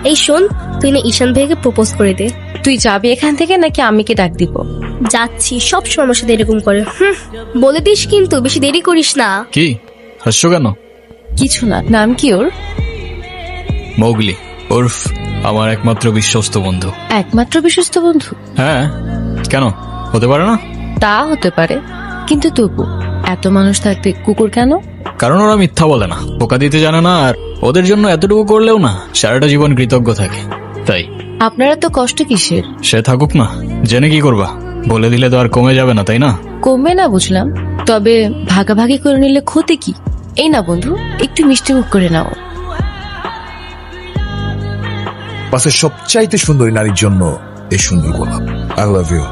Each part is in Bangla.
এই শোন, তুই না ঈশান ভাইকে প্রপোজ করে দে। তুই যাবি এখান থেকে নাকি আমি কে ডাক দিব? যাচ্ছি, সব সময় আমার সাথে এরকম করে। বলে দিস কিন্তু, বেশি দেরি করিস না। কি হাসছো কেন? কিছু না। নাম কি ওর? মৌগলি, ওরফ আমার একমাত্র বিশ্বস্ত বন্ধু। একমাত্র বিশ্বস্ত বন্ধু? হ্যাঁ, কেন হতে পারে না? তা হতে পারে, কিন্তু তবু এত মানুষ থাকতে কুকুর কেন? কারণ ওরা মিথ্যা বলে না, ধোকা দিতে জানে না, আর ওদের জন্য এতটুকু করলেও না সারাটা জীবন কৃতজ্ঞ থাকে। তাই আপনারা তো কষ্ট কিসের? সে থাকুক না, জেনে কি করবা? বলে দিলে তো আর কমে যাবে না, তাই না? কমবে না বুঝলাম, তবে ভাগাভাগি করে নিলে ক্ষতি কি? এই না বন্ধু, একটু মিষ্টি মুখ করে নাও। বাসের সবচাইতে সুন্দরী নারীর জন্য এই সুন্দর গোলাপ। I love you.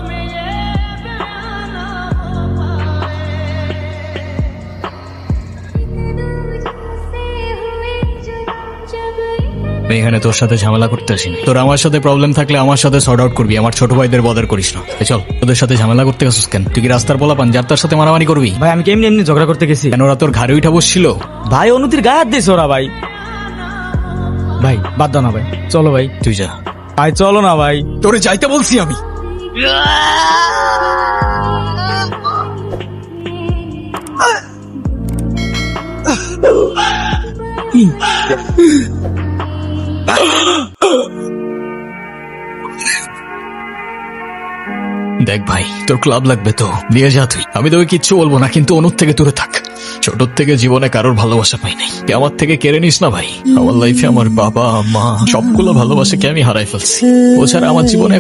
আমি এখানে তোর সাথে ঝামেলা করতে আসিনি। তোর আমার সাথে প্রবলেম থাকলে আমার সাথে সর্ট আউট করবি, আমার ছোট ভাইদের বদার করিস না। চল, তোদের সাথে ঝামেলা করতে আসিস কেন? তুই কি রাস্তার বলা পান যার তার সাথে মারামারি করবি? ভাই আমি কেমনি এমনি ঝগড়া করতে গেছি। কেন ওরা তোর ঘাড়ে উঠা বসছিল? ভাই অনুতির গায়ে হাত দিয়েছে ওরা। ভাই ভাই বাদ দাও না ভাই, চলো ভাই। তুই যা ভাই চলো না ভাই। তোরে যাইতে বলছি আমি। দেখ ভাই, তোর ক্লাব লাগবে তো দিয়ে যা তুই, আমি তোকে কিচ্ছু বলবো না, কিন্তু অনুর থেকে দূরে থাক। ছোট থেকে জীবনে কারোর ভালোবাসা পাই নাই, আমার থেকে কেড়ে নিস না ভাই। আমার লাইফে আমার বাবা মা সবগুলো ভালোবাসাকে আমি হারাই ফেলছি, ও ছাড়া আমার জীবনে এখন